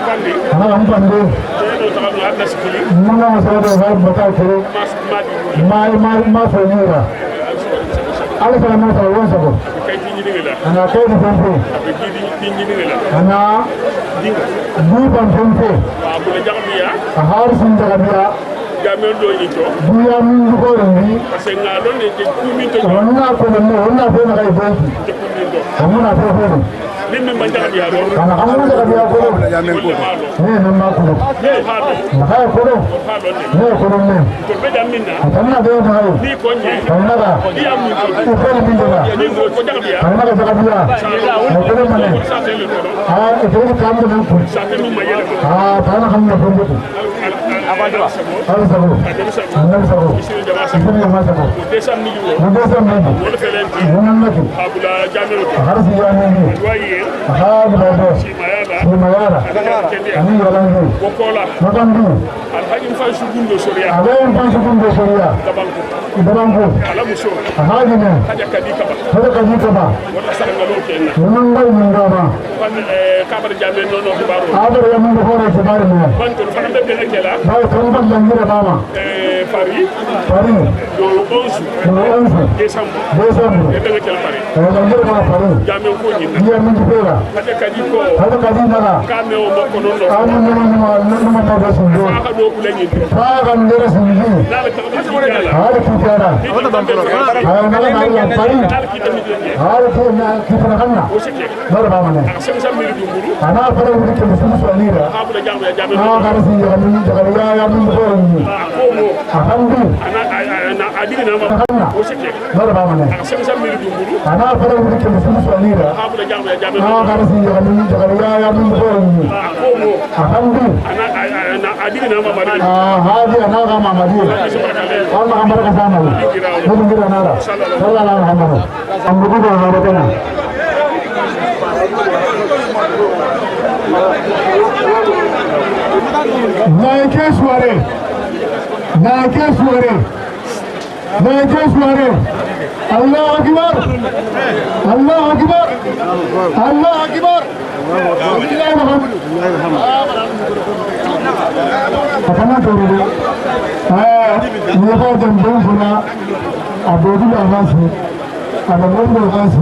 ana mpande muna masarauta za mu bata kire ma fanyura ala kala mata ruwan sabo ana kai da fanfo ana duban fanfo a har sun daga biya buya mun ko rinni wannan ko wannan ko na kai banki wannan ko kana kamu daga biya ko ne nan ma ko na kai ko ne ko ne atamna da hawo kana da ko ne min da kana da daga biya ko ne mane ko kam da ko kana kamu da ko Abadwa. Alsabo. Alsabo. Sifuri masabo. Mudesa miju. Munamaki. Abula jamiru. Harsi jamiru. Waye. Abula. Simayara. Ani yalangu. Wokola. Magandu. Alhaji mfansu gundo soria. Alhaji mfansu gundo soria. Dabangu. Dabangu. Alamuso. Alhaji ne. Haja kadika ba. Haja kadika ba. Wala sarangalo kenna. Munangai mungama. Kabar jamiru nono kibaru. Kabar yamungu hore kibaru ne. Bantu fanambe benekela. Kambal langira bama. Paris. Do 11 décembre. Ebe kel Paris. Langira bama Paris. Jamé ko ni. Dia mun bela. Hada kadi naga. Kame o mako non do. Amu no ma ta sun do. Ka do ku lengi. Ka ga ndere sun do. Na le ta ko la. Hada ku tara. Hada bam bolo. Hada naga na Paris. Hada ko na ku tara kanna. O sike. Dara bama ne. Sam sam mi dunguru. Ana fara wuri ke sun so alira. Ha bu da jamé. Ha ga sun ya mun daga ya mun ko ni. Ahamdu. Ana adigi na ma. O sike. Dara bama ne. Sam sam mi dunguru. Ana fara wuri ke sun so alira. Ha bu da jamé. Ha ga sun ya mun daga ya mun ko ni. Ahamdu. Ana adigi na ma mari. Hadi ana ga ma mari. Allah ambaraka sana. Mun ngira nara. Sallallahu alaihi wasallam. Ambudu da na batana. Naike soirée. Allah akbar. Apana dulu. Ni ko jambon funa abodu da wasu. Ada mondo wasu.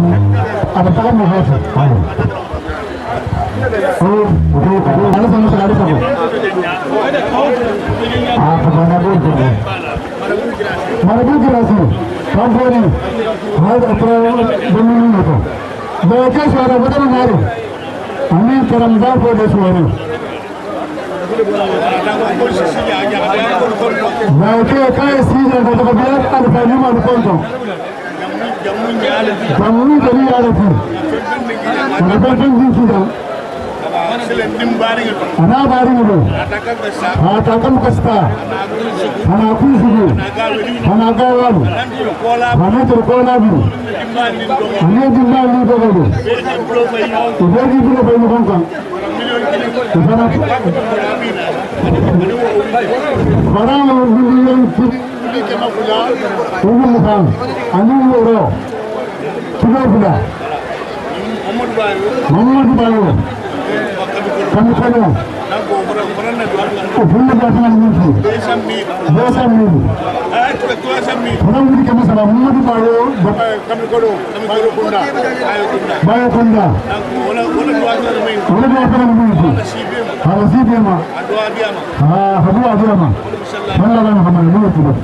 Ada tamu wasu. Ada sama sekali sama. Apana dulu. Mana gerasi? Kampuni. Ada apa bunyi itu? Mereka suara betul maru. Amin keramzah pada suara. Mereka kaya sihir kata kebiar ada lima kontok. Kamu jadi ada tu. Kenapa penting sudah? Anak baring itu. Atakan kasta. Anak kusuku. Anak kawan. Anak terkola bu. Anak tinggal di bawah. Tidak di bawah banyak bangkang. Barang yang tunggu bukan. Anu orang. Tiga bulan. Muhammad Bayu. Kamu kamu. Punya pasangan musuh. Desa mulu. Orang ini kamu sama Muhammad Bayu. Kami kodo kunda. Bayu kunda. Orang dua orang musuh. Harus dia mah. Kedua dia mah. Mana orang Muhammad musuh.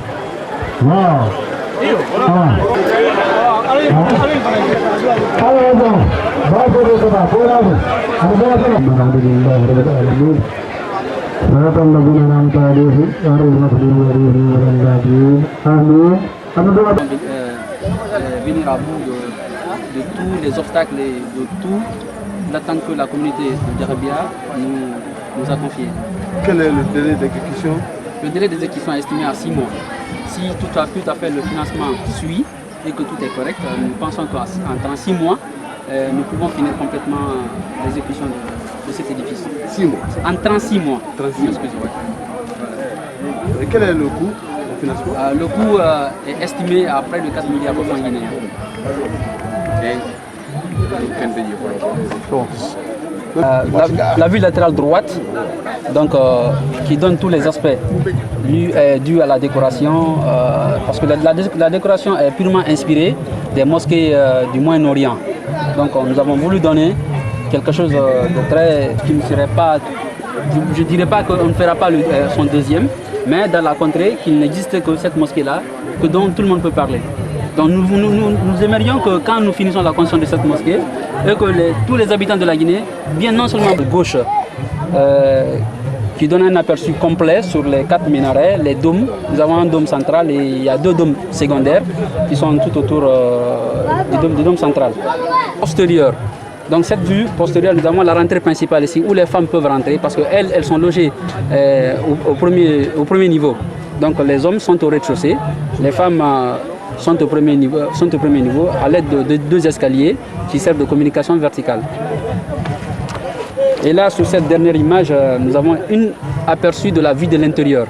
Wow. Venir à bout de tous les obstacles et de tout l'attente que la communauté de Djarabia nous a confié. Quel est le délai d'exécution? Le délai d'exécution est estimé à 6 mois. Si tout à fait le financement suit et que tout est correct, nous pensons qu'en 6 mois, nous pouvons finir complètement l'exécution de cet édifice. 6 mois. En 36 mois. 36 mois. Et quel est le coût du financement? Le coût est estimé à près de 4 milliards de francs guinéens. La vue latérale droite, donc, qui donne tous les aspects dus à la décoration, parce que la décoration est purement inspirée des mosquées du Moyen-Orient. Donc nous avons voulu donner quelque chose de très, qui ne serait pas, je ne dirais pas qu'on ne fera pas son deuxième, mais dans la contrée, qu'il n'existe que cette mosquée-là, dont tout le monde peut parler. Donc nous aimerions que quand nous finissons la construction de cette mosquée, et que tous les habitants de la Guinée viennent non seulement de gauche, qui donne un aperçu complet sur les 4 minarets, les dômes. Nous avons un dôme central et il y a 2 dômes secondaires qui sont tout autour du dôme central. Postérieur. Donc cette vue postérieure, nous avons la rentrée principale ici où les femmes peuvent rentrer parce qu'elles sont logées au premier niveau. Donc les hommes sont au rez-de-chaussée, les femmes sont au premier niveau à l'aide de 2 escaliers qui servent de communication verticale. Et là, sur cette dernière image, nous avons un aperçu de la vue de l'intérieur.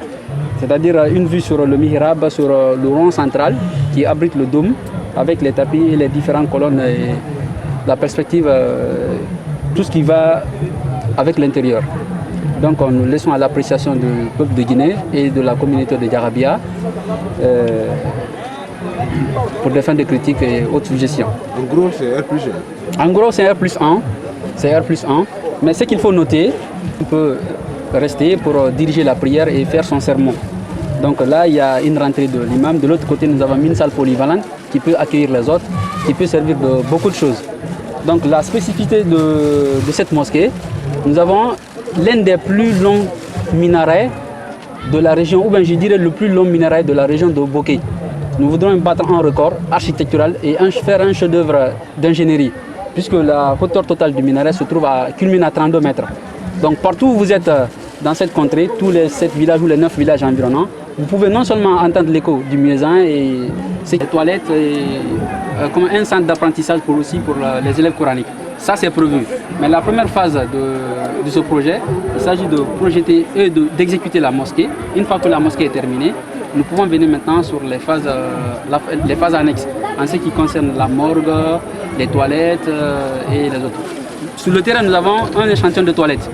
C'est-à-dire une vue sur le mihrab, sur le rond central qui abrite le dôme avec les tapis et les différentes colonnes et la perspective, tout ce qui va avec l'intérieur. Donc nous laissons à l'appréciation du peuple de Guinée et de la communauté de Jarabia pour des fins de critique et autres suggestions. En gros, c'est R+1. En gros, c'est R+1. C'est R+1. Mais ce qu'il faut noter, on peut rester pour diriger la prière et faire son sermon. Donc là, il y a une rentrée de l'imam. De l'autre côté, nous avons une salle polyvalente qui peut accueillir les autres, qui peut servir de beaucoup de choses. Donc la spécificité de cette mosquée, nous avons l'un des plus longs minarets de la région, ou bien je dirais le plus long minaret de la région de Bokeh. Nous voudrons battre un record architectural et faire un chef-d'œuvre d'ingénierie, puisque la hauteur totale du minaret se trouve culmine à 32 mètres. Donc partout où vous êtes dans cette contrée, tous les 7 villages ou les 9 villages environnants, vous pouvez non seulement entendre l'écho du muezzin et ces toilettes, comme un centre d'apprentissage aussi pour les élèves coraniques. Ça c'est prévu. Mais la première phase de ce projet, il s'agit de projeter et d'exécuter la mosquée. Une fois que la mosquée est terminée, nous pouvons venir maintenant sur les phases annexes, en ce qui concerne la morgue, les toilettes et les autres. Sur le terrain, nous avons un échantillon de toilettes.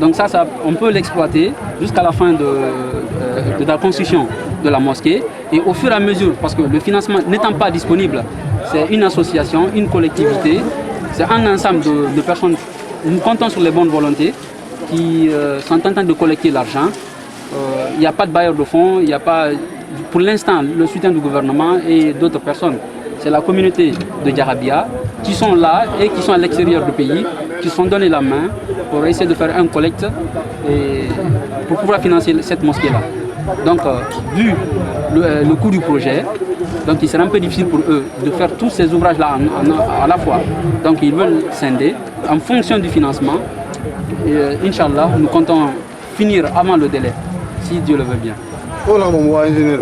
Donc ça on peut l'exploiter jusqu'à la fin de la construction de la mosquée. Et au fur et à mesure, parce que le financement n'étant pas disponible, c'est une association, une collectivité, c'est un ensemble de personnes. Nous comptons sur les bonnes volontés qui sont en train de collecter l'argent. Il n'y a pas de bailleur de fonds, il n'y a pas, pour l'instant, le soutien du gouvernement et d'autres personnes. C'est la communauté de Jarabia qui sont là et qui sont à l'extérieur du pays, qui se sont donné la main pour essayer de faire un collecte et pour pouvoir financer cette mosquée-là. Donc, vu le coût du projet, donc il sera un peu difficile pour eux de faire tous ces ouvrages-là à la fois. Donc ils veulent scinder en fonction du financement. Et Inch'Allah, nous comptons finir avant le délai, si Dieu le veut bien. Oh là, mon ingénieur.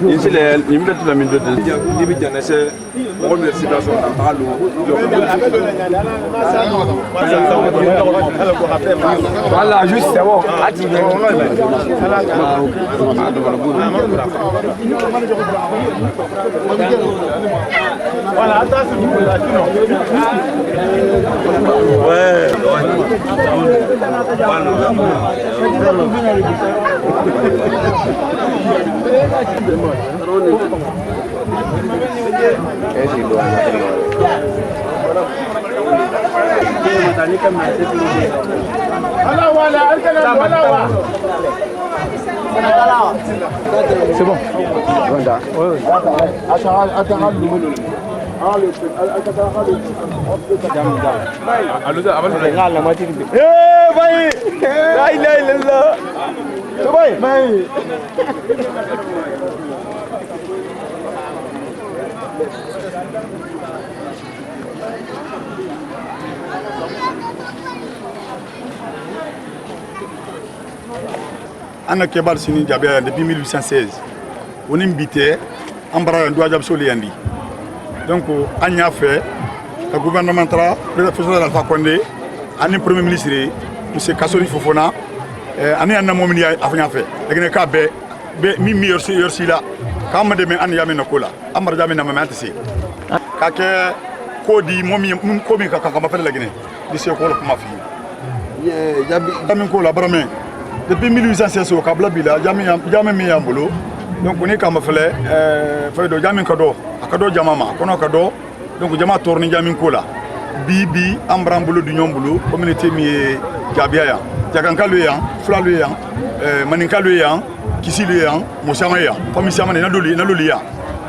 Ici, les minutes de la minute de voilà, juste c'est bon. Voilà, ouais. C'est bon. Anna Kebal Sini Jabia depuis 1816. On est invité, Ambara Ndouadjab Soliandi. Donc, on a fait, le gouvernement, le professeur Alpha Condé, le premier ministre, M. Kassori Fofona, on a fait. be mi yorsi la kam de men an yamin na kula amar jamin na mamati si ka ke ko di momi ko mi ka ma fele lagine di se ko kuma fi jamin ko la barame depuis 1816 ka bla bila jamin mi yambulo donc ni ka ma fele fay do jamin ka do jamama kono ka do donc jama torni jamin ko la bi ambrambulo du nyombulu communauté mi jabia ya jagankalu ya flalu ya maninkalu ya kisili ya mosama ya famisiama na loli ya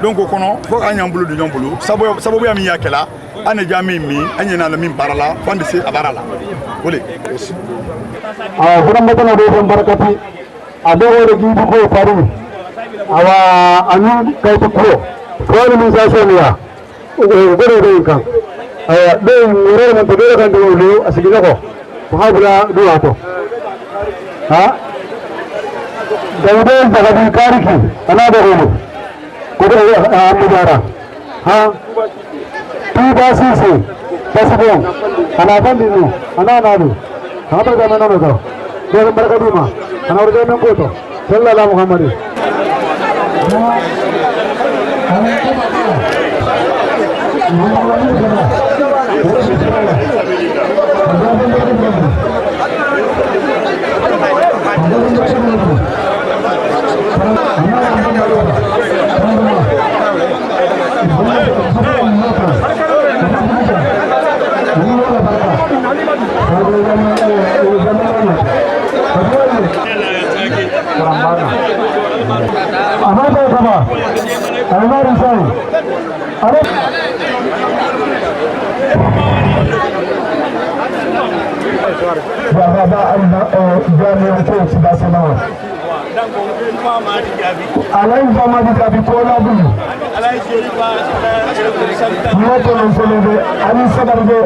donc kono fo anyambulu du nyombulu sabo ya mi yakela ane jami mi anye na min barala fande se abarala wole gudan magana da barakati a dawo da gibi ko faru awa anu kai ta ko wani mun sa shaniya gure da kan do ngore na to do kan do asigila ko habla do ato ha Dawudin daga kariki ana da hulu kudu mudara ha tu basisi basibon ana bandinu ana nadu ha ba da manano do do barkadima ana urge men ko to sallallahu muhammadi Alai fama di kabi kola bulu. Moto non solo de ani sabarde.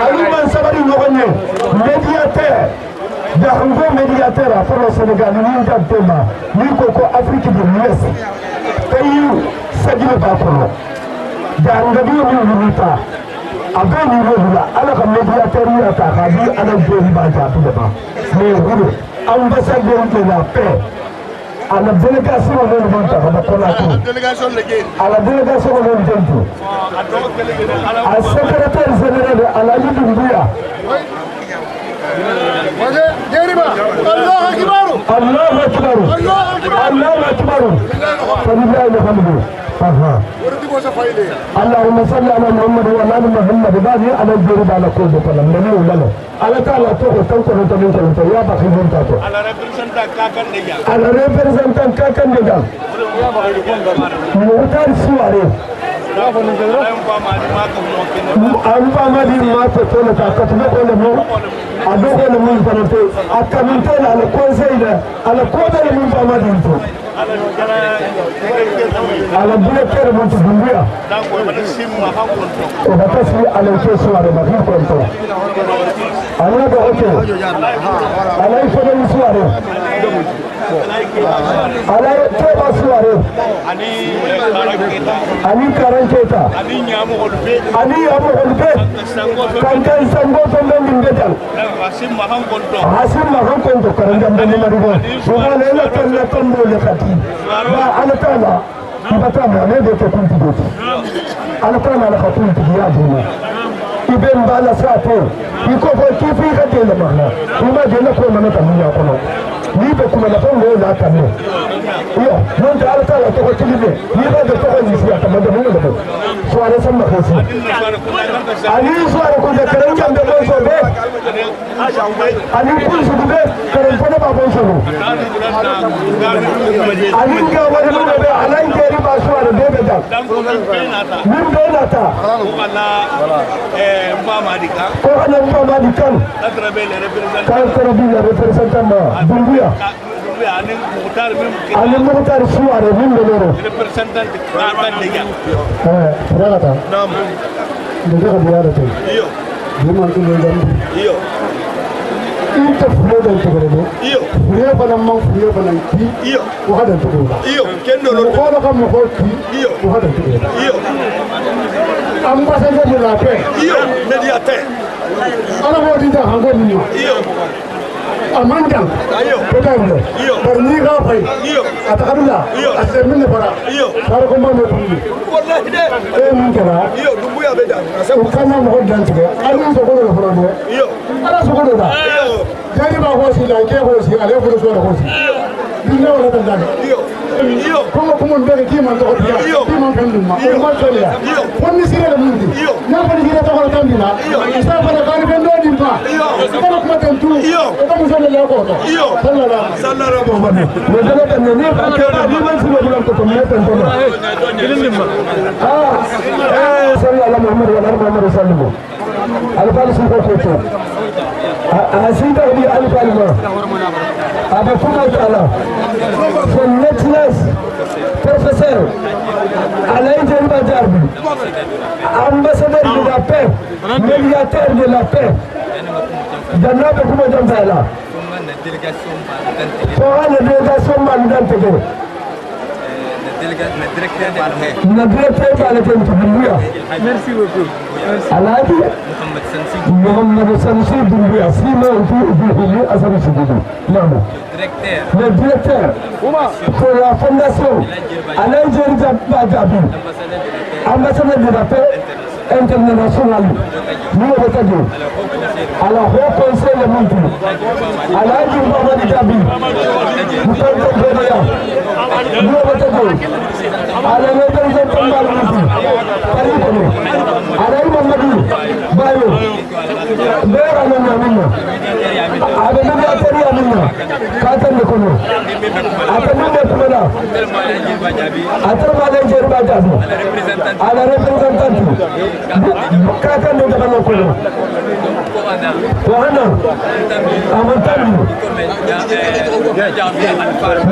Ani man sabari ngogonye. Mediateur. Da ngo mediateur a pour le Sénégal ni ta tema. Ni ko Afrique de l'Ouest. Tayu sagile ba ko. Da ngabi ni ta. Abe ni rola ala ka mediateur ya ta ka bi ala jori ba ta tu ba. Mais guru ambassadeur de la paix. À la délégation de l'État, à la délégation de l'État, à la secrétaire général, à la Ligue du Bia. Allah Akbar. Allah Akbar. اللهم صل على محمد وعلى ال محمد بادي على الجريد على كل كلام من ولا على تعالى تو تنكر تنكر يا بخي بنت على ريبريزنتان كاكن دجا موتار سواري أنفع ما دي ما تقول كاتبه ولا مو أدوه ولا مو فنته أكملتنا على كونسيل على كودا مو ما دي على بلوكير من الدنيا وبتصلي على الكسوة ما في كونتو أنا بقول على يفضل سواري على كيف سواري أني كارنكيتا أني أبو البيت كان سانغوتو من بيتال حاسم ما هم كونتو كارنجام بني ماريبو وقال لا كلا تنبو لكاتي أنا تالا بتاعنا ما بيت كنت بيت أنا تالا لخطوة تجيادنا إبن بالا ساتو يكوف كيف يخدم معنا وما جينا كل ما نتمنى كنا نيبة كنا نقول لا كنا يا من تعرف تعالى تقول تجيبه نيبة تقول نسيا تمام ده مو ده سؤال سمع خاص أني سؤال كل كلام كم ده بس ده أني كل شيء ده كلام كنا بابا يسوي أني كأول مرة ده أنا إنكاري بسؤال ده بده من بيناتا كأنا مباماديكان كأنا representant Dumbia Ali Mukhtar Suare min loro representant Kakan Dega berapa nam Dega biara tu iyo Buman tu lendam iyo itu flow dan tu berapa iyo flow pada mang flow pada ti iyo bukan dan tu iyo kendo loro kalau kamu kau ti iyo bukan dan tu iyo ambassador de la paix iyo mediateur ana mau tidak angkat ni iyo Amandan. Pedaire. Berniga fay. Atakabila. Asemine para. Sara ko mo tundi. Wallahi de. Mun kala. Dumbuya beda. Ukana mo dantige. Ani so ko do fara do. Ala so ko do da. Jani ba ho si la ke ho si ale ko so ho si. Dinga wala dan. Como mbele kima to hotia. Kima kandu ma. O ma tolia. Wonni sire da mundi. Na fa ni to ko tambina. Isa fa da kan bendo di ma. Ko ko tentu. Ko mo sele la ko to. Sallallahu ko bane. Mo dala tan ne fa ke ba di man sire bulan ko to me tan to. Sallallahu Muhammad wa Muhammad sallallahu. Al-Fal ko to. Asida bi al-Fal ma. Aba kuma ta'ala. Son Excellence Professeur Alain Djeriba Diaby, ambassadeur de la paix, médiateur de la paix, dans notre communauté là. Pour la délégation mandante. Le directeur de la merci beaucoup. Aladi Mohamed Sansi Doumbouya, Simon Doumbouya, Assami Sidoudou. Le directeur pour la fondation Alain Djeriba Diaby, ambassadeur de la paix internationale. Nous le retenons. Alors, au conseil de Monti, Alain Djeriba Diaby, nous sommes nous le retenons. Alain Djeriba Diaby, Alain Mamadou, Bayo, Mère Amina, Abedou Ateri Amina, Katan de Kono, Atenu Mepmela, Atenu Djeriba Diaby, à la représentante, Katan de Kono, Kohana, Amantani,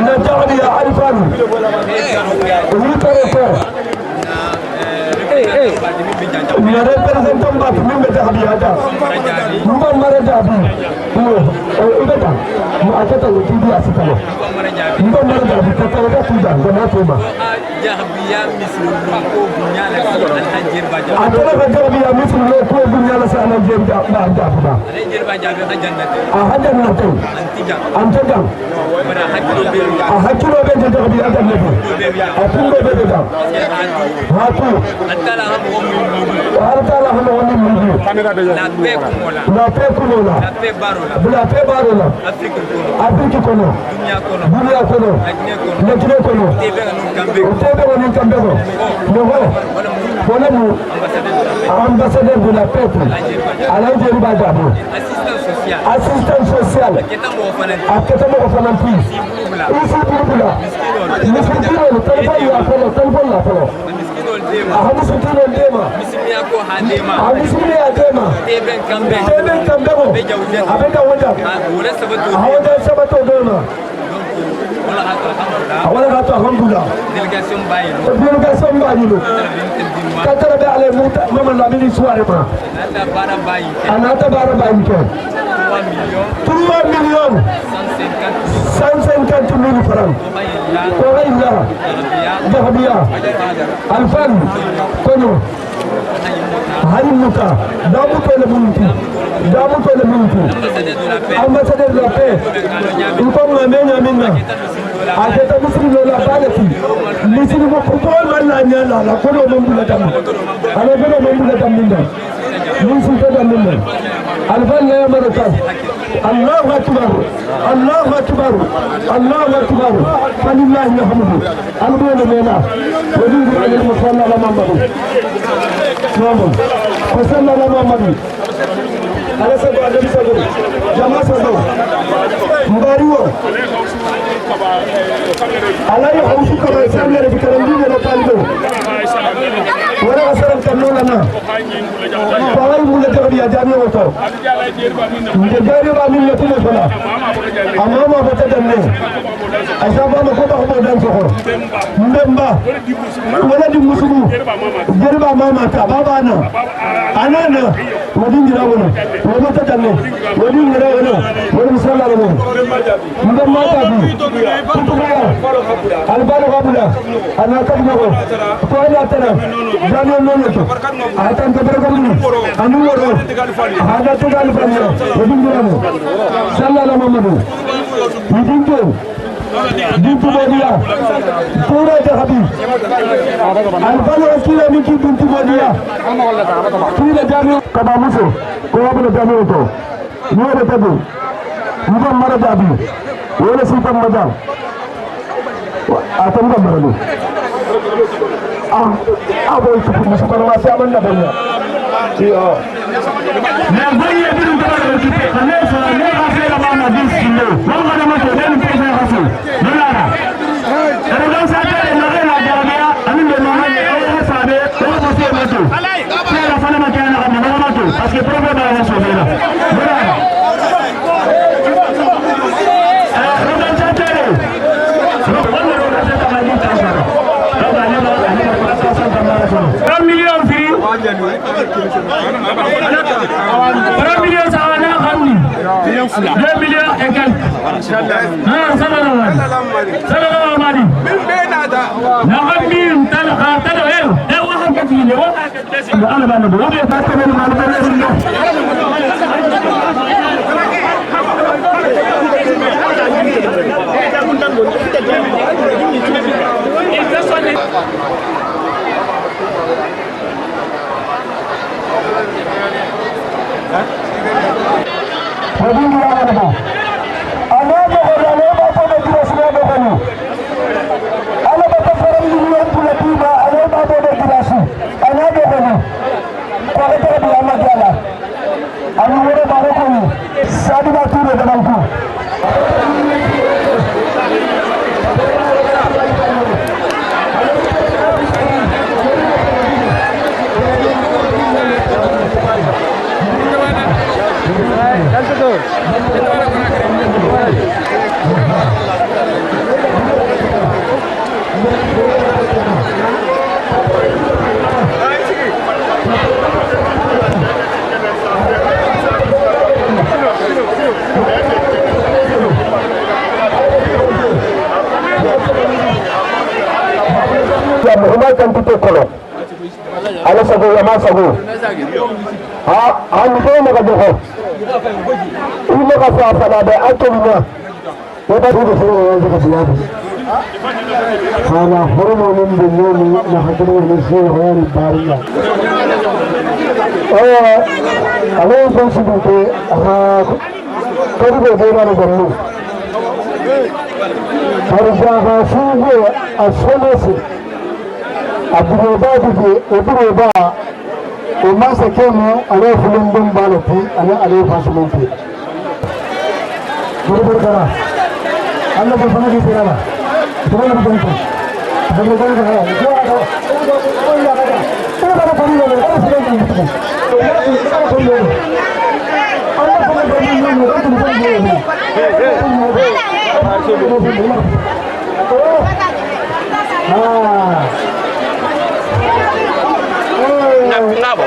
Najabi Alfanu, Rutareko. We are representing Batu Mimeta Habiata. Mumba Marajabi. Ubeta. Muatata Tibi Asitalo. Mumba Marajabi Tatara Sudan, the Natuma. Atala Bajabi, Miss Loko Bunyala Sana Jabba. Ahajan Nato. Antagam. Ahakilo Benjabi Adam. Apungo Beda. Hatu. La paix Kumola, la paix Barola, Afrique Kono, Dunia Kono, Nekine Kono, Tebe Onikambego, Noho, ambassadeur de la paix, Alain Djeriba Diaby, assistance sociale, Aketamo Ofanampi, Ici Purpula, Miskino, téléphone la follow. Ahamusukino ndema, Ahamusukino ya ndema, Teben Kambego, Abeka Wanda, Ahawanda Sabato Dona, Awala Gato Alhamdulillah, Délégation Bayilo, Katarabe Ale Mouta, Maman Lamini Souarema, Anata Barabaïke, 3 millions, 150 000 francs, Koraïla, Dahabia, Alfan, Kono, Halimuka, Damuto le Muntu, ambassadeur de la paix, il faut m'amener Minna, Ajeta Misri Lola Baleti, Misri Mokupol Malanya, la Kono Mambula Dam, Alabama Mambula Daminda, Misri Daminda, Alfan Layamarakan, Allah Akbar, Allah Akbar, Allah Akbar, Falilah Yahmudu, Albu Mena, Wadi Ali Musalla Lamamadu, Namun, Musalla Lamamadu, Alasabu Adam Sabu, Jama Sabu, Mbariwo, Alayo Hausu Kama Samia Vikarandi na Talibu, Wala Wasaram Kanula na, Pawai Mula Jabi Ajami Wato, Njeri Ba Mila Tumo Fala, Amama Bata Damne, Asaba Makoba Hobo Dan Sohor, Mbemba, Wala di Musugu, Jeriba Mama Ta, Baba na, Anana, Wadin Jirawono, Wabata Damne, Wadin Jirawono, Wadin Salamo, Mbemba Tabi, Kutuya, Albano Kabula, Anakabu, Toya Tana, Daniel Nonoto, Atan Kabragamu, Anumoro, Hadatugan Sallallahu Muhammadu. Bintu Bodia. Pura Jahabi. Alfano Kila Miki Bintu Bodia. Kila Jami Kabamuso. Kawabila Jami Oto. Nuwa Tabu. Nuwa Mara Jabi. Wala Sultan Majal. Atam Gambaradu. Boy Sultan Masya Amanda Banya. Mais voyez bien le travail de l'équipe. On est sur la meilleure affaire avant la 10 kilos. On va le mettre dans une préparation. Voilà. Et donc ça fait une heure à Garabia. Ami le moment on va savoir comment passer le bateau. C'est la fin de ma carrière on va bateau parce que problème à la sauver là. Voilà. Regarde ça télé. On le regarde ça dans la vie ça. Donc 1 million filles. 1 million ça va là Ramni. 2 millions et quelques. Ah ça va là. Ça va là Mali. Na Ramni tala eh waxa ka fi ne waxa ka desi. Allah ba na do. Wabe ta ko ne ma quantité kolo ala sago ama sago an ko ma ga joxo ina ka fa fala be atomma wada du ko ko ko hala hormo min billahi la hadru min sirr bariya ala ko subute ko ko be na gonu harja ha sugo asfalasi Abdulbadi Oburoba o masa kemo ale fulun dum balati ale fasumunti Burburkara Allah ko fana di tirala tirala ko bantu Burburkara ko ya ko ko ya kada ko kada ko ni ko fulun dum ko Allah ko fana di Nabo.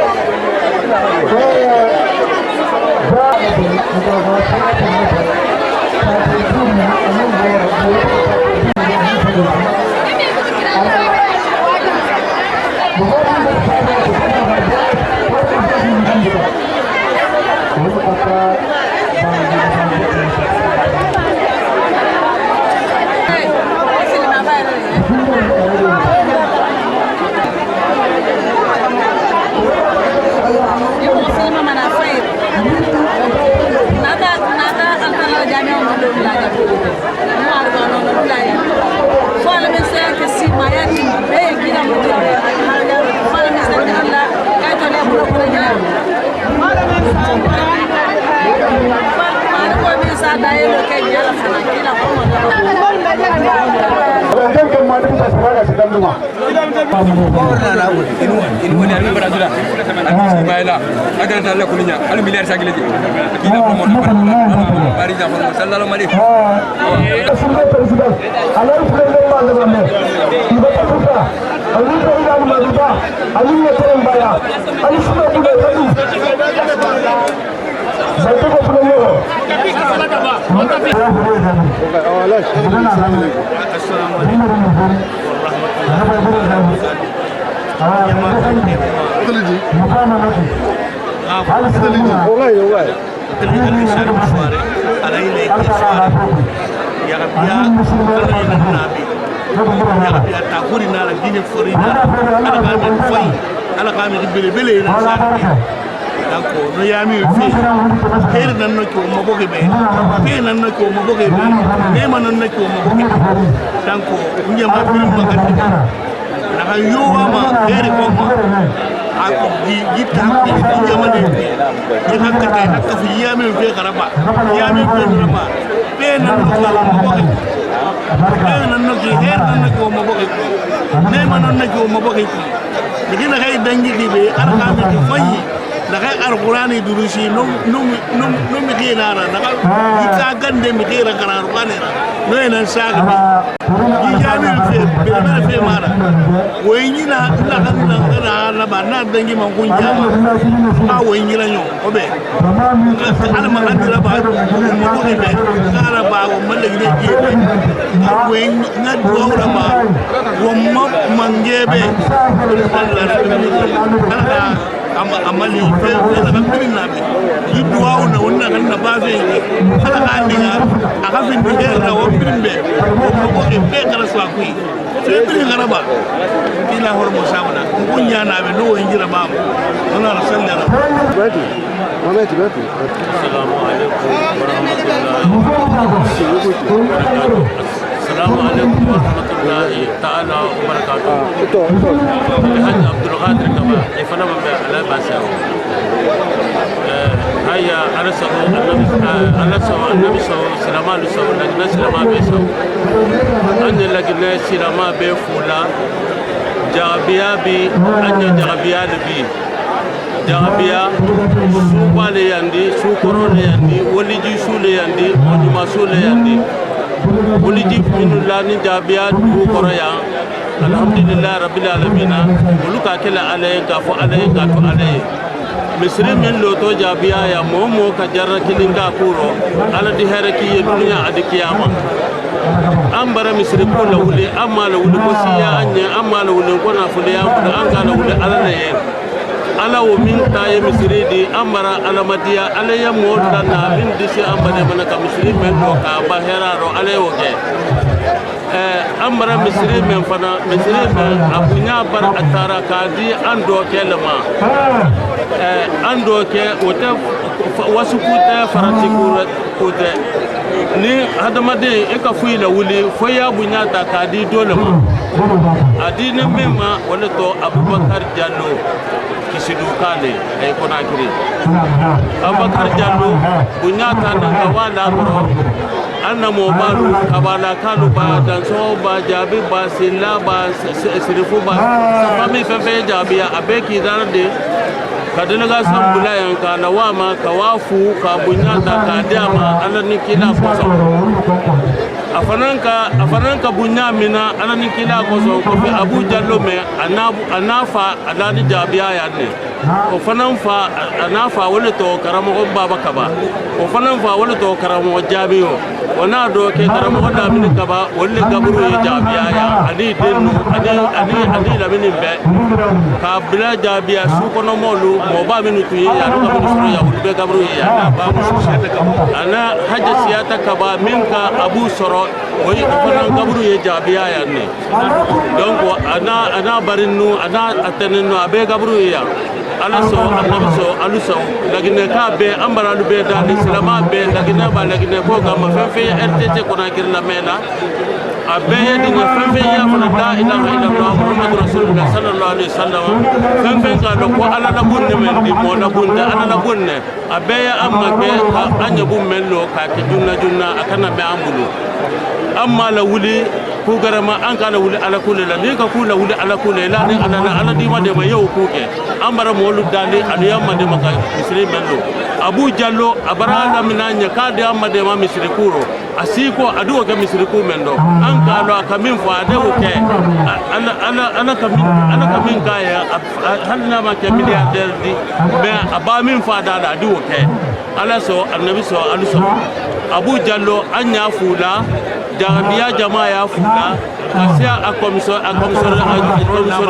اللي شارك مشواري على إلى كسواري يا ربيا أنا النبي يا ربيا تقولي نار الدين فرينا أنا قام فاي أنا قام بلي نسأل دانكو نيامي في خير نانكو مبوغي بي في نانكو مبوغي بي نيما نانكو مبوغي دانكو نيما فيلم مغادي نحن يوما ما خير كوما جبت حقي في يمني يحقق حق في يامي في غربا يامي في غربا بين نانكو مبوغي بين نانكو خير نانكو مبوغي نيما نانكو مبوغي لكن خير دنجي بي أنا قام فاي naga alqurani durusi no mikira naga ika gande mikira kana alqurani no ena saga bi jami fe be fe mara woyina na kana na bana dangi man kunja ma woyina nyo obe ala ma andira ba mo ko be kara ba wo malle gide ji woyina na duwa ma wo mangebe ala amali fe la bin nabi yidwa ona wonna kan na bafe ala kandiga aka fin be na wo bin be ko be kala swa kui fe bin garaba ila hormo samana kunya na be no injira bam ona sallallahu Mameti bati. Assalamu alaikum warahmatullahi السلام عليكم ورحمة الله تعالى وبركاته. الحاج عبد القادر كما يفهم على باسه. هيا على سوى النبي النبي سلام الله سوى لجنة سلام بيسو. أن لجنة سلام بيفولا جابيا بي أن جابيا لبي. جابيا سوبا لياندي سوكرو لياندي وليجي سو لياندي ونما سو لياندي. ولدي من الله نجابيا وقريا الحمد لله رب العالمين ولوكا كلا عليه كفو عليه كفو عليه مصر من لو تو جابيا يا مومو كجرا كلينغا كورو على دهركي الدنيا ادكياما أمبارا مصر كله ولي أما لو ولي كوسيا أني أما لو ولي كونا فليا أنكا لو ولي على نين ala wo min taye misiri di amara alamadiya ala ya moda na min disi ambane manaka misiri men do ka baheraro ala wo ke amara misiri men fana misiri men abunya bar atara kadi ando kelma ando ke wota wasu kuta farati kuta ni hadamade e ka fuila wuli foya bunya ta kadi dole ma adinin memma wala to Abubakar Jallo kisidu kale ay Konakiri Abubakar Jallo bunyata na kawala ko anna mo balu kabala kalu ba dan so ba jabi ba silla ba sirifu ba fami fe jabi abeki darde kadina ga san bulayan ka na wama kawafu ka bunyata ka dama alani kila ko afananka bunyamina alani kila ko so ko be Abu Jallo me anafa alani jabiya yanne o fananfa anafa wala to karamo ko baba kaba o fananfa wala to karamo jabiyo wana do ke karamo da min kaba wala gaburu ya jabiya ya ali denu ali la min be ka bla jabiya su ko no molu mo ba min tuyi ya do min suru ya be gaburu ya ba mu siyata kaba ana hajja siyata kaba minka Abu Soro oyi fanan gaburu ye jabiya ya ne donc ana barinu ana atenenu abe gaburu ya ala so annabi so aluso lagine ka be ambara lu be da islama be lagine ba lagine ko gamba fe RTT Konakiri la mela abe dinga fe ya fana la ilaha illallah muhammadur rasulullah sallallahu alaihi wasallam fe ka do ko ala la bunne men di mo la bunne ala la bunne abe ya amma ke anya bu mello ka ke junna akana be ambulu amma la wuli ku garama an kana wuli ala kulli la ni ka kula wuli ala kulli la ni ala di ma de ma yow ku ke ambara mo lu dali adu yamma de maka misri mello Abu Jallo abara la minanya ka de amma de ma misri kuro asiko adu ka misri ku mendo an ka lo ka min fa de o ke ana kamin ka ya halna ma ke milliardaire di be aba min fa da adu o ke ala so annabi so aluso Abu Jallo anya fula jabiya jama'a ya fula kasi a commissaire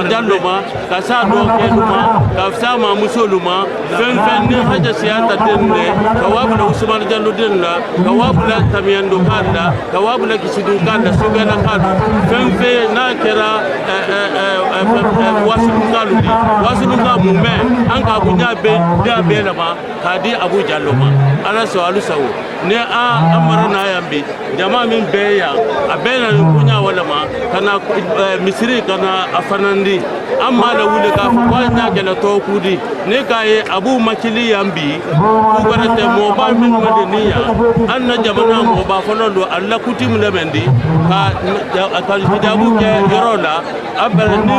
Diallo ma kasa do keluma kasa ma musoluma fen ni haja siyata denne kawabula Ousmane Diallo denna kawabula Tamiendo kanda kawabula Kisidu kanda Sugana kanda fen na kera wasulunga mume anka bunya be da be la ma kadi Abu Diallo ma ala so alusawo ne amara na yambi jama min be ya abena kunya wala ma kana misri kana afanandi amma la wule ka fa nya gela to kudi ne kaye Abu Makili yambi ku garate mo ba min madaniya anna jamana mo ba fonondo alla kutim lemendi ka hidabu ke yorola abara ni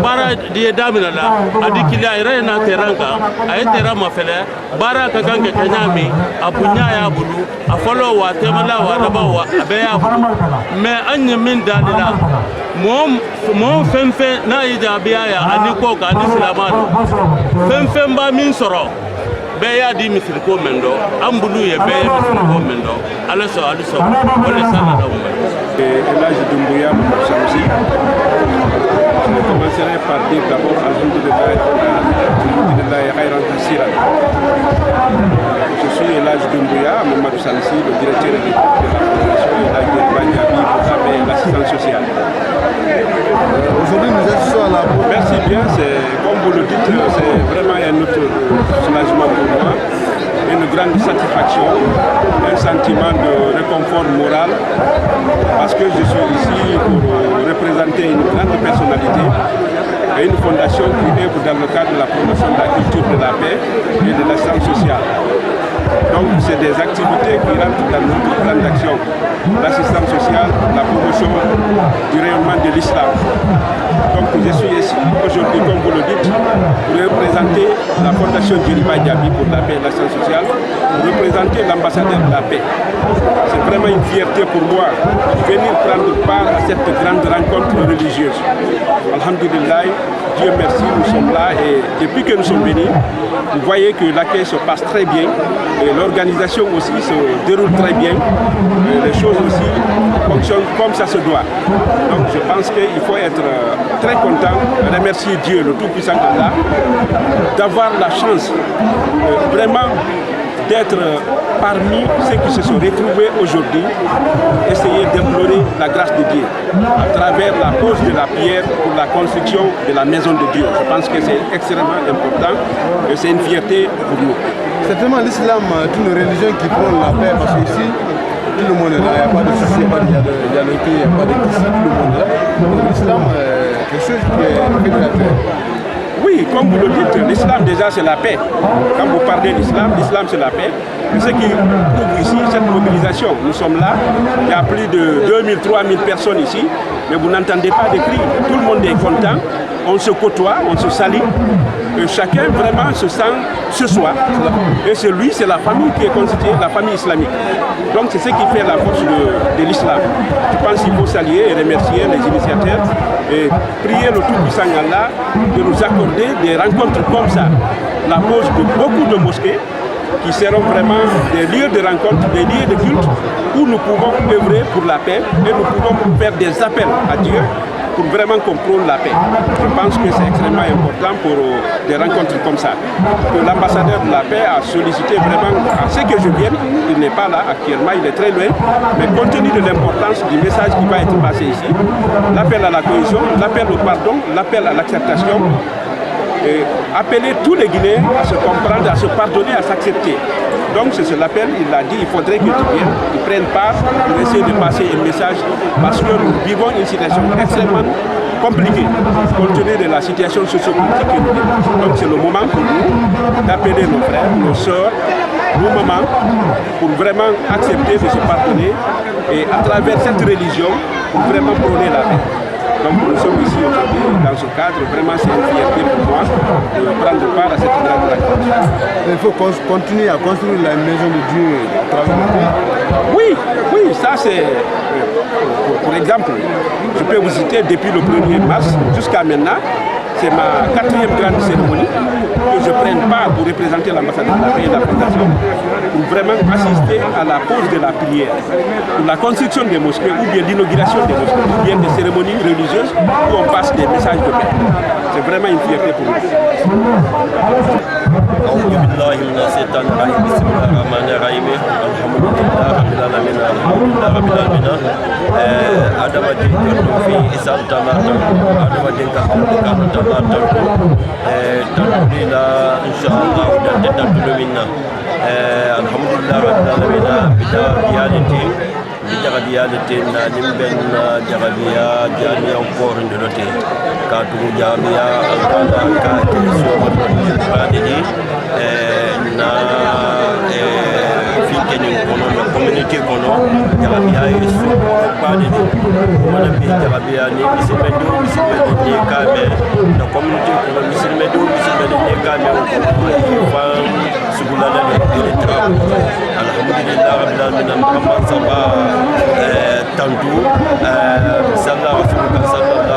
bara die damina la adikili ayre na teranka ay terama fele bara ka gange kanyami abunya ya bulu afolo wa temala wa dabawa abeya me anya min dalila mom femfe na ijabiya ya aniko ka ni silamado femfe ba min soro beya di misir ko mendo ambulu ye beya misir ko mendo ala so wala sana da umma Elhadj Doumbouya Samsi. Je commencerai par dire d'abord alhamdoulillahi khairan kassira. Je suis Elhadj Doumbouya Mamadou Samsi, le directeur de la Fondation Elhadj Banyabi pour l'assistance sociale. Aujourd'hui, nous êtes sur la bourse. Merci bien, comme vous le dites, c'est vraiment un autre soulagement pour moi, une grande satisfaction, un sentiment de réconfort moral, parce que je suis ici pour représenter une grande personnalité et une fondation qui œuvre dans le cadre de la promotion de la culture de la paix et de l'assistance sociale. Donc c'est des activités qui rentrent dans notre plan d'action, l'assistance sociale, la promotion du rayonnement de l'islam. Donc je suis ici aujourd'hui, comme vous le dites, pour représenter la fondation Djeriba Diaby pour la paix et l'assistance sociale, pour représenter l'ambassadeur de la paix. C'est vraiment une fierté pour moi de venir prendre part à cette grande rencontre religieuse. Alhamdulillah, Dieu merci, nous sommes là et depuis que nous sommes venus, vous voyez que l'accueil se passe très bien et l'organisation aussi se déroule très bien. Et les choses aussi fonctionnent comme ça se doit. Donc je pense qu'il faut être très content, remercier Dieu, le Tout-Puissant Allah, d'avoir la chance vraiment d'être parmi ceux qui se sont retrouvés aujourd'hui, essayer d'implorer la grâce de Dieu à travers la pose de la pierre pour la construction de la maison de Dieu. Je pense que c'est extrêmement important et c'est une fierté pour nous. Certainement, l'islam est une religion qui prône la paix parce qu'ici, tout le monde est là, il n'y a pas de souci, il n'y a pas de dialogue, il n'y a pas de souci, tout le monde est là. Donc l'islam est quelque chose qui est fait de la paix. Oui, comme vous le dites, l'islam déjà c'est la paix. Quand vous parlez d'islam, l'islam c'est la paix. Et ce qui prouve ici, cette mobilisation, nous sommes là, il y a plus de 2000, 3000 personnes ici, mais vous n'entendez pas de cris. Tout le monde est content, on se côtoie, on se salue. Et chacun vraiment se sent ce soir. Et c'est lui, c'est la famille qui est constituée, la famille islamique. Donc c'est ce qui fait la force de l'islam. Je pense qu'il faut saluer et remercier les initiateurs et prier le Tout-Puissant Allah de nous accorder des rencontres comme ça. La pose de beaucoup de mosquées qui seront vraiment des lieux de rencontre, des lieux de culte où nous pouvons œuvrer pour la paix et nous pouvons faire des appels à Dieu pour vraiment qu'on prône la paix. Je pense que c'est extrêmement important pour des rencontres comme ça. Que l'ambassadeur de la paix a sollicité vraiment à ce que je vienne. Il n'est pas là actuellement, il est très loin. Mais compte tenu de l'importance du message qui va être passé ici, l'appel à la cohésion, l'appel au pardon, l'appel à l'acceptation, et appeler tous les Guinéens à se comprendre, à se pardonner, à s'accepter. Donc c'est ce l'appel, il a dit, il faudrait qu'ils viennent, qu'ils prennent part pour essayer de passer un message parce que nous vivons une situation extrêmement compliquée compte tenu de la situation socio-politique que nous vivons. Donc c'est le moment pour nous d'appeler nos frères, nos sœurs, nos mamans pour vraiment accepter de se pardonner et à travers cette religion pour vraiment prôner la paix. Donc nous sommes ici aujourd'hui dans ce cadre, vraiment c'est une fierté pour moi de prendre part à cette grande rencontre. Il faut continuer à construire la maison de Dieu à travers le pays. Oui, ça c'est, pour exemple, je peux vous citer depuis le 1er mars jusqu'à maintenant, c'est ma 4e grande cérémonie que je prenne part pour représenter l'ambassade de la paix et de la fondation pour vraiment assister à la pause de la prière, pour la construction des mosquées ou bien l'inauguration des mosquées, ou bien des cérémonies religieuses où on passe des messages de paix. C'est vraiment une fierté pour nous. أعوذ بالله من الشيطان الرجيم بسم الله الرحمن الرحيم الحمد لله رب العالمين الحمد لله رب العالمين أدم دين في إسال تماما أدم دين كأمر تماما تنبينا إن شاء الله ودنا منا الحمد لله رب العالمين بدا ديالتي بدا ديالتي نيمبن جابيا جاني أنكور ندلتي كاتو جابيا الله كاتو badini na fikeni kono na community kono jabia yesu badini mana bi jabia ni misilmedu ni kame na community kono misilmedu ni kame ko fa sugulana de trap alhamdulillah rabbil alamin muhammad saba tantu sallallahu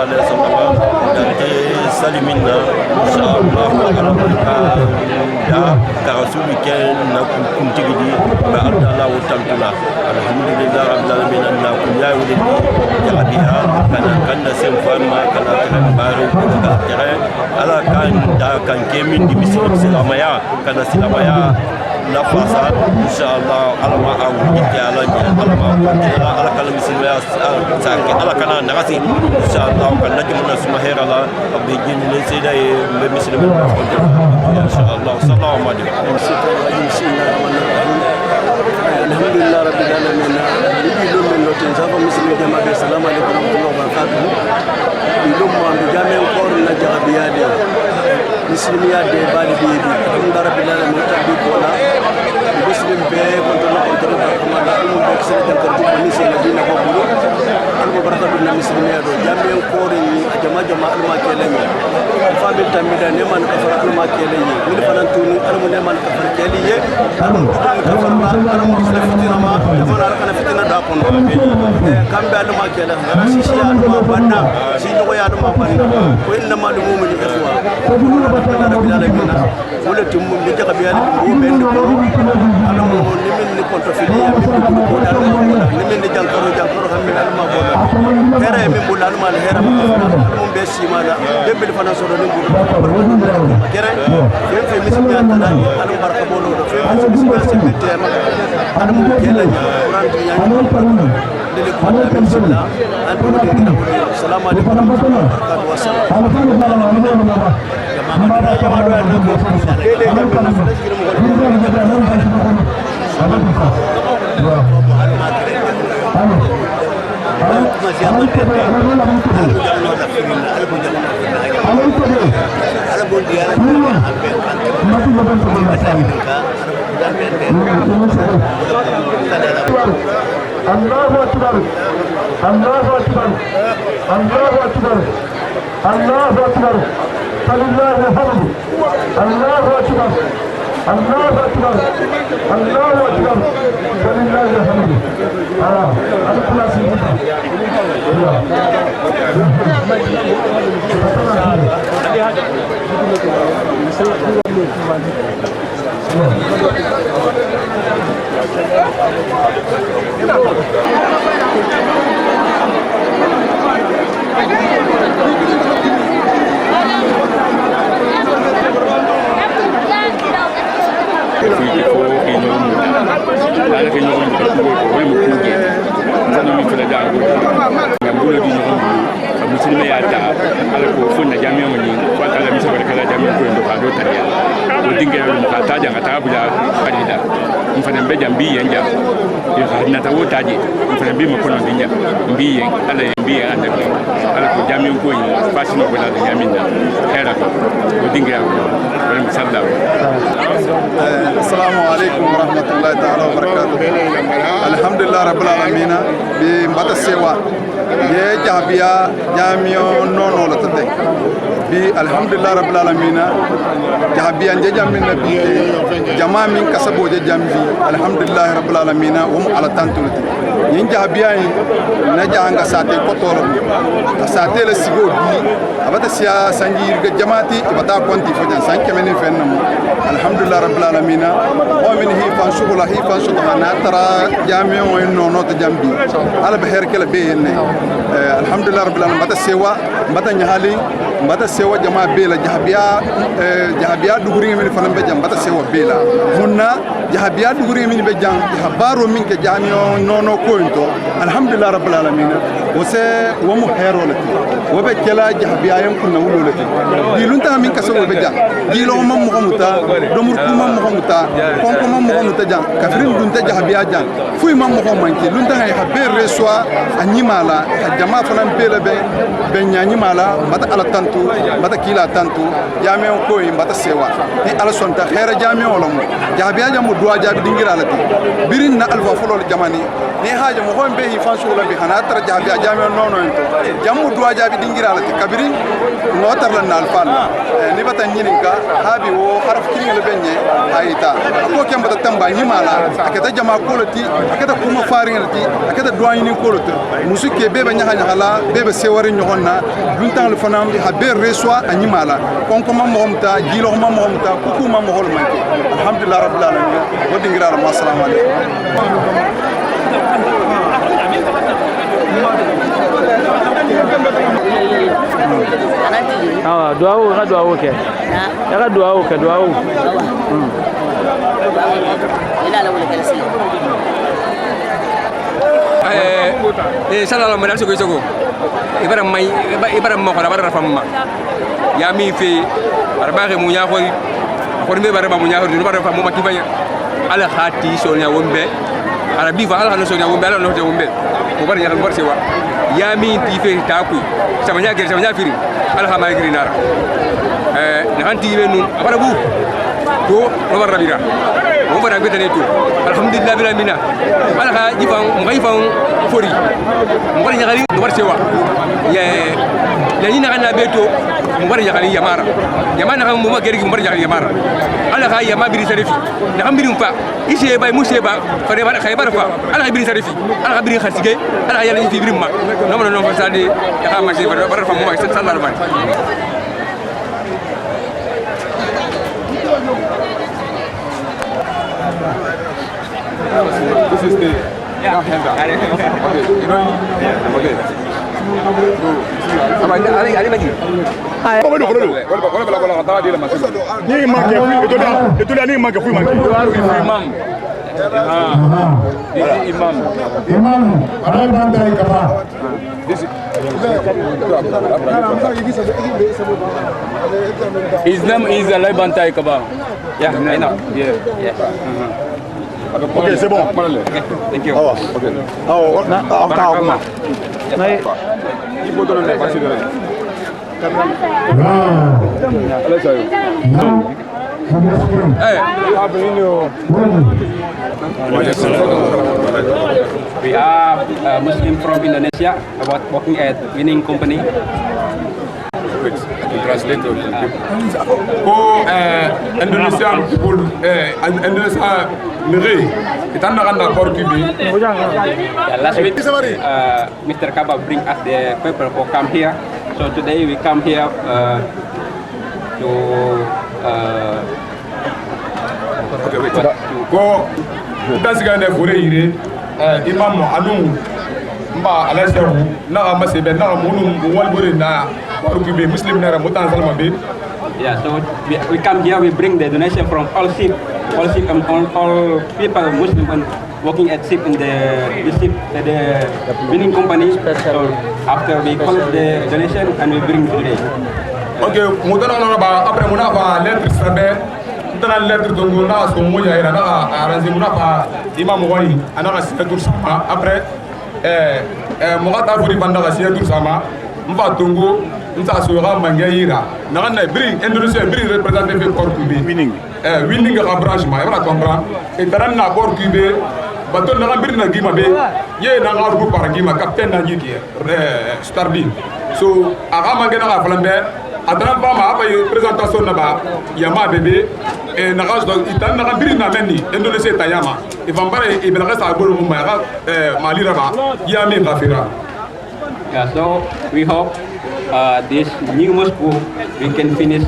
alaihi wasallam dante salimina inshallah da karasuli ken na kuntigidi ba Allah wa ta'ala alhamdulillah rabbil alamin na kunya wudi jabia kana sem fama kana baru kana ala kan da kan kemin di silamaya kana silamaya la fasa inshallah alama awu ala ala kala misilaya sanke ala kana nagasi inshallah kan najmuna sumahira la abijin ne sida be misilama inshallah sallallahu alaihi alhamdulillah rabbil alamin ido men loten zaba muslim jama be assalamu alaikum wa rahmatullahi wa barakatuh ido mo ambe jamen kor na jabiya de muslimiya de bali bi alhamdulillah rabbil alamin tabbi kola muslim be kontrol kuma da mu be kse da kartu ni se na dina ko bulu alko barakatu na muslimiya do jamen kor ni jama alma kelemi famil tamida ne man ka fara alma kelemi ni fanan tunu almu ne man ka fara keliye almu ka fara almu fitina ma jamana kana fitina da kono kambe alma kele si si alma banna si no ya alma banna ko inna ma lumu min ikhwa rabbil alamin wala tummu bi jaga bi ala ko ben ko alamu ni min ni konto fili ya bi ko dal ni min ni jankaro hammi alma boda hera min bul alma hera mum be simala debbe fana so do ni bul kere fen fe misbiya tala alum barka bolo do fe misbiya se beter alum kela quran ya dele ko da bismillah alum de dina ko assalamu alaikum wa rahmatullahi wa barakatuh Allahu akbar Allahu akbar Allahu akbar Allahu akbar فلله الحمد الله اكبر الله اكبر الله اكبر فلله الحمد السلام عليكم ورحمة الله تعالى وبركاته. الحمد لله رب العالمين بمبات السوا ye jahabiya jamio nono la tade bi alhamdulillah rabbil alamin jahabiya je jamin nabi jama min kasabo je jambi alhamdulillah rabbil alamin wa mu ala tantulati yin jahabiya na janga sate kotoro sate le sigo bi abata siya sanjir ga jamaati ibata konti fajan sanke men fennam alhamdulillah rabbil alamin wa min hi fan shugula hi fan shugana tara jamio nono to jambi ala beher kala be alhamdulillah rabbil alamin bata sewa bata nyahali bata sewa jama bela jahabiya duguri min falam be jam bata sewa bela munna jahabiya duguri min be jam habaro min ke jamio nono kointo alhamdulillah rabbil alamin wose wo mu herolati wo be kala jahabiya yam kunna wulolati dilunta min kaso be jam dilo mam mo muta domur kuma mo muta konko mam mo muta jam kafrin dunta jahabiya jam fuy mam mo manki lunta hay habber reswa anyimala jama fanan bela be nyanyimala bata ala tantu bata kila tantu jame ko bata sewa ni ala sonta khaira jame wala mo jabiya jamu duwa jabi dingira lati birin na alfa fulol jamani ni haja mo hon be hi fansu la bi hana tara jabiya jame nono jamu duwa jabi dingira lati kabirin no tar lan alfa ni bata nyininka habi wo harf kirin le benye ayita ko kem bata tamba nyimala akata jama koloti akata kuma farin lati akata duwa ni koloti musike bebe nyaha hala bebe sewari nyonna duntan le fanam bi haber reswa anyimala konko mam mohomta gilo mam mohomta kuku mam mohol manke alhamdulillah rabbil alamin wodi ngira ma assalamu alaykum duawo ke ya duawo ila la wala kalasi sallallahu alaihi wasallam ibaram ma khara bara famma ya mi fi arbaxe mu nya khori be bara mu nya khori bara famma kifanya ala khati so nya wombe arabi fa ala no so nya wombe ala no so wombe ko bara nya bar sewa ya mi ti fi takui sama nya firi ala ha ma giri nara nanti be nun bara bu to no bara bira mo bara gbe tane to alhamdulillah bila mina ala ha jifan mo gayfan fori mo bara nya gari no bar sewa ya ni na beto mo bar nya gari yamara yamana kam mo ma geri mo bar nya gari yamara ala ha yama biri sarifi na kam biri mpa ise bay museba fa de bara khaybar fa ala biri sarifi ala biri khatige ala yalla ni fi biri ma no fa sadi ya ha ma se bara fa mo ma sallallahu alaihi wasallam This is the okay. You know, okay. His name is Alai Bantai Kaba. Yeah, I know. Yeah. Ok, c'est bon. Thank you. Ok. Il faut donner les passes de l'air. We are Muslim from Indonesia about working at Winning Company. Translate Indonesia people Indonesia negeri kita nak d'accord Cuba. Last week Mr. Kaba bring us the people who come here. So today we come here to ko dasigane fure ire imam anu mba alaseru na masebe na munu walbore na Cuba Muslim na mutan salma be. Yeah, so we come here, we bring the donation from all ship and all people Muslim and working at ship in the ship the Winning Company. So after we collect the donation and we bring today. Okay, mutana na ba après muna ba lettre sabe mutana lettre dongo na so moya ira na arrange muna ba imam wani ana ka signature sama après mo ta furi banda ka signature sama mba dongo nta so ga mangayira na na bring Indonesia bring représenter fait corps Cuba winning ka branchement e bra comprendre et taran na corps Cuba baton na birna gima be ye na ngar bu para gima captain na jiki Stardin so aga mangena ga flambe adana ba ma ba présentation na ba yama bébé e na ga itan na birna menni Indonesia tayama e vambare e bela sa golo mu ma mali raba yami gafira. Yeah, so we hope this new Moscow we can finish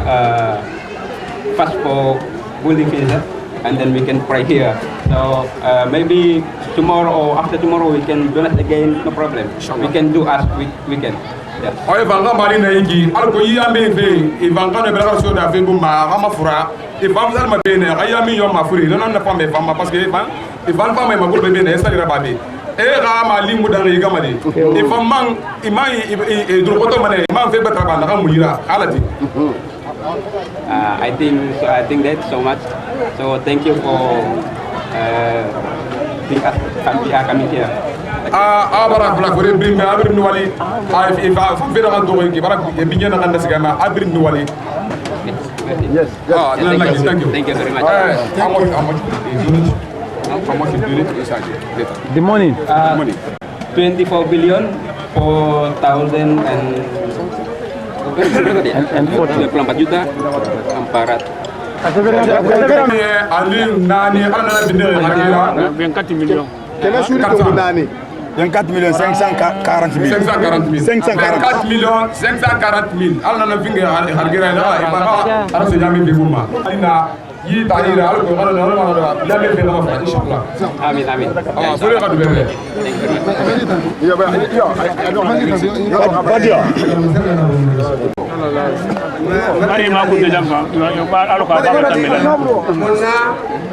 fast for building phases, and then we can pray here. So maybe tomorrow or after tomorrow we can do it again, no problem. We can do as we can. Yeah. Oye vanga mari na yiki alko yambe be e vanga na bela so da fe bumba ama fura e vanga ma be ne ayami yo ma furi non na pambe fama parce que e vanga ma ma be ne esa dira babe e ga ma limu da yi gama de e famman imai e do koto mane imam fe batra banda ga mulira alati. I think that's so much. So thank you for coming here. Abara bla ko brimbe abir ni wali ay fa fira kan do ki barak e binya na kan sigama abir ni wali. Yes. Thank you very much. How much you do it inside later? The money. 24 billion 4,000 and 24 juta 400. Ali nani ana bindere harira 24 millions. Quel est sur le nani? 24 millions 540 000. 540 millions 540 000. Allah na finge hargira na ibara ara se jami biguma. Ina yi tarira al ko ngana na la be be ma fa inshallah. Amin amin. So le ka du bele. Ya ba ya Badia. Mari ma ko de jamba yo ba alo ka ba ta mela. Monna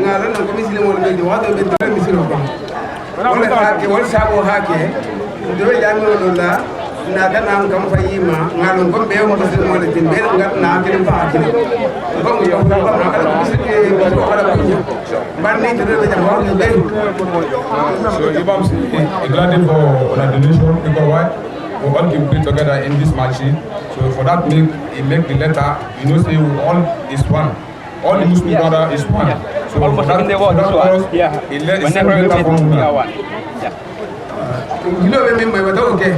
ngala na ko misile mo be de wa be de misile ko. Wala hake wala sabo hake do jango do la na dana kam fayima ngalo ko be mo to mo le timbe ngat na ke fa hake ko mo yo ko na kala misile ko kala ko banni to de jango ko be. So Imam is glad for the donation because why we all can pray together in this machine. So for that make the letter, you know, say all is one. All the Muslim brother is one. So almost in the world, whenever we meet, we are one. You know when me wa okay.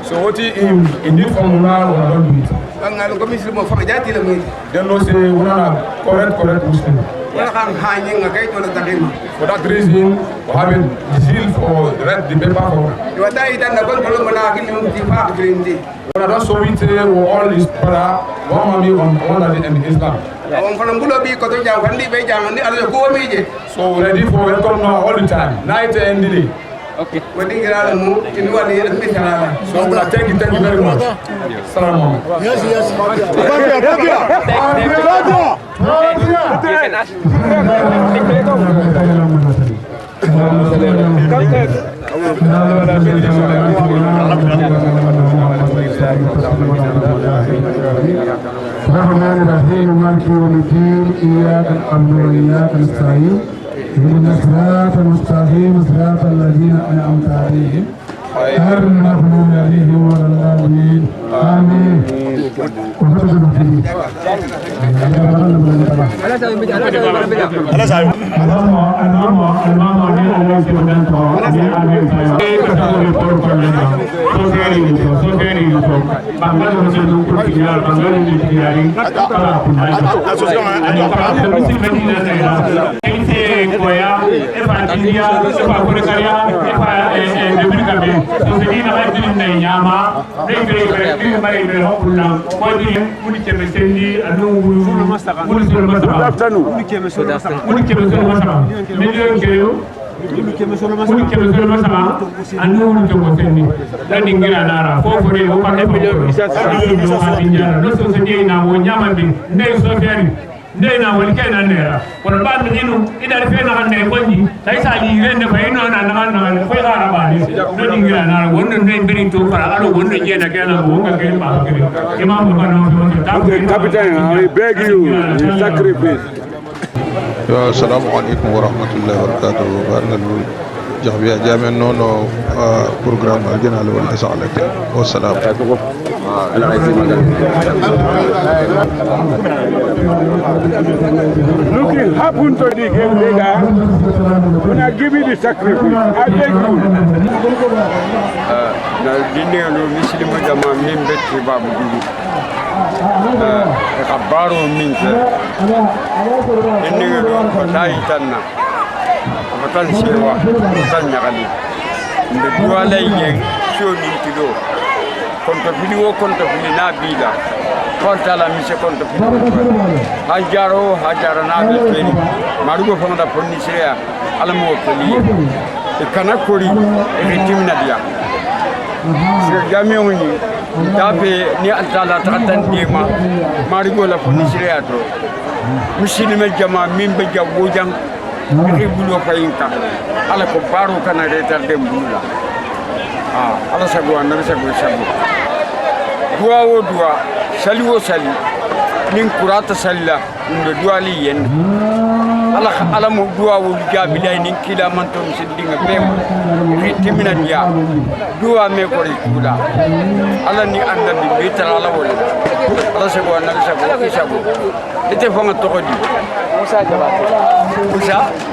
So what in this from now we don't do it. Ngalo ko misile mo fa jati la mi. Then no say we are correct Muslim. Wala kan hanying ngakay to la takima. For that reason, we have a zeal for the paper for. Yo dai dan na kon ko mana gil mu ti fa grindi. When I saw it, we all is brother, one mommy, one in Islam. So ready for welcome now all the time, night and day. Okay. So we thank you very much. Salam. Yes. الرحمن الرحيم مالك يوم الدين إياك نعبد وإياك نستعين اهدنا الصراط المستقيم صراط الذين أنعمت عليهم غير المغضوب عليهم ولا الضالين آمين. Ndena walkena nera kon ba nginu idar fe na ne konji sai sa di rende fe no na na fe gara ba ni no dingira na wonno ne birin to fara alo wonno je na kana wonga ke ba ke imam ko no Captain, I beg you, sacrifice. Assalamu alaikum wa rahmatullahi wa barakatuh. Barnal jahbiya jami'a nono program aljana wal asalati wassalam. Look, it happened to the guy. When I give you the sacrifice, I beg you. Na dine no misilimo jama min betti babu dudu ka baro min te dine no ko tayi tanna ko tan sewa tan nyagali nde duwala yen shoni tilo konto fili na bila konta la mise konto fili hajaro na bi feli marugo fonda ponnisea alamo kali e kana kori e timna dia Gamion tape ni altala tatan dima marigo la fonisire ato muslime jama mimbe jabujang bi bulo fayinka ala ko baro kana retar dem bula ala sago an sago dua sali wo sali nin kurata salla ndo duali yen ala mo dua wo gabilay nin kila man to sidinga pem timina dia dua me ko rikula ala ni annabi betara ala wala ala sago an sago ite fonga to di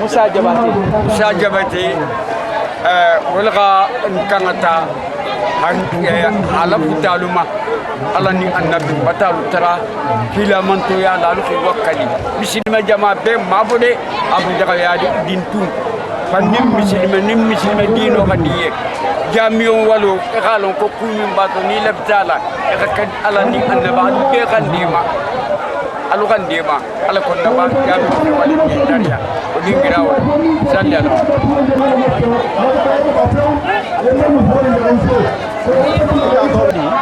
Musa Jabate wala kangata ala futaluma ala ni annabi batalu tara kila manto ya lalu fi wakali bisilma jama be mabude abu daga ya dintu fannim misilma dino kadiye jamiyo walo kalon ko kumi bato ni labtala ala ni annaba be kandima alu kandima ala ko naba jamiyo wali dariya o dingirawo sallallahu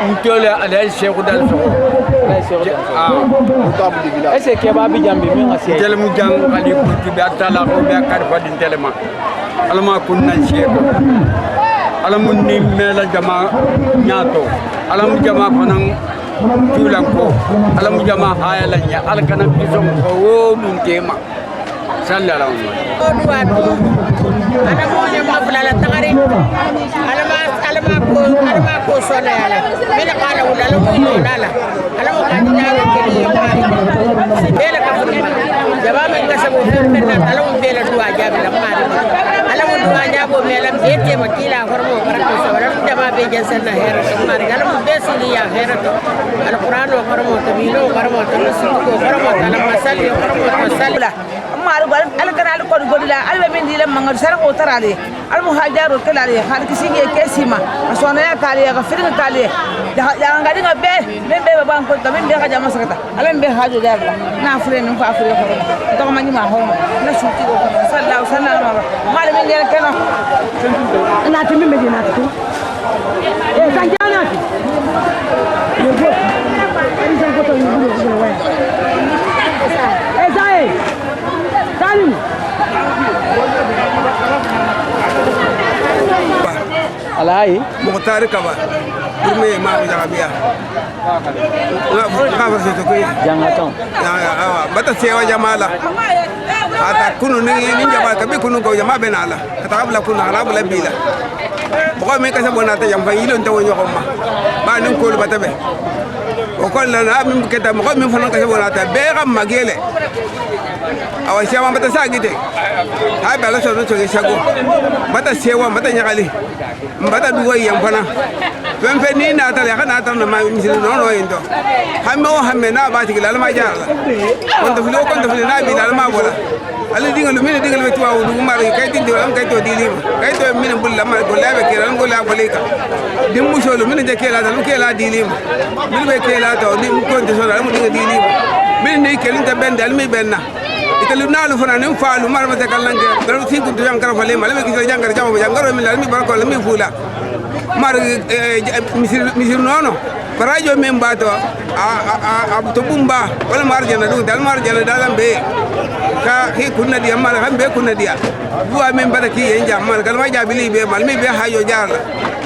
Ntole alay Cheikh Dal Est-ce que babi jambi mi ngasi tele mu jang ali ko tibe atala ko be kar fadin telema alama kunna Cheikh alamun ni mela jama nyato alamu jama fanan tulan ko alamu jama hayala nya alkana bisom ko wodun tema sallallahu alaihi ana mo ne ma fulala tagari alama ko sona yala mena kala wala lo ko lala alama ka dinaro kedi bela ka fulma jaba men ka sabo ferna alama bela duwa jabi la mari alama duwa jabo mela bete makila hormo barako so wala jaba be janna hera mari alama besili ya hera to alquran wa hormo tabilo hormo to ko hormo alama salli hormo salli alkanal ko godila albe min dile mangar sar ko tarale al muhajaru kalale hal kisinge kesima asona ya kale ya firin kale ya ngadi ngabe membe baban ko tamin be ka jama sakata alam be hajo dalla na fure min fa fure ko to ma ni ma ho na shuti ko sallallahu sallallahu mal min dile keno na timi medina to e sanjana ti yo go ani san ko to ni bulo wa e sai Salim Alai Mukhtar Kaba Durme ma Jabia nga fa to ko jangaton bata sewa jamala ata kunu ni jaba ka be kunu ko jama benala kata abla kunu ala bla bila ko me ka sabona ta jam fa yilo ntawo nyokoma ba nin ko bata be o ko la na min keta mo min fa ka sabona ta be ga magele awa sewa bata sagite ha ba la so no to shago bata sewa bata nyagali bata duwa yam fana femfe ni na ta ya kana ta na ma misiri no no indo hamme na ba tigila ma jarla konto fili na bi na ma bola ali dingalu mine dingalu wetu wa du mari kay tindi am kay to dilima kay to mine bulla ma ko labe ke ran ko la bolika dimmu solo mine je kela dal ke la dilima mine be kela to ni ko de solo am dinga dilima mine ne kelin ta ben dal mi benna italu nalu fana nim faalu mar ma te kallange dal tingu to jangara fale mala me kiso jangara jamu jangaro mi la mi barko la mi fula mar misir nono barajo men bato a to bumba wala marjana dum dal marjana dalambe ka ki kunna dia mal hambe kunna dia buwa men baraki en jammal gal ma jabili be mal mi be hayo jarla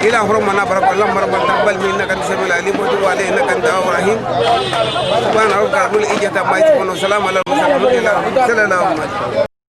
ila hurmana barakallahu marban taqbal minna kan samila alim wa tuwa alayna kan rahim subhana rabbika rabbil izzati amma yasifun wa salamun ala al mursalin sallallahu alaihi wa sallam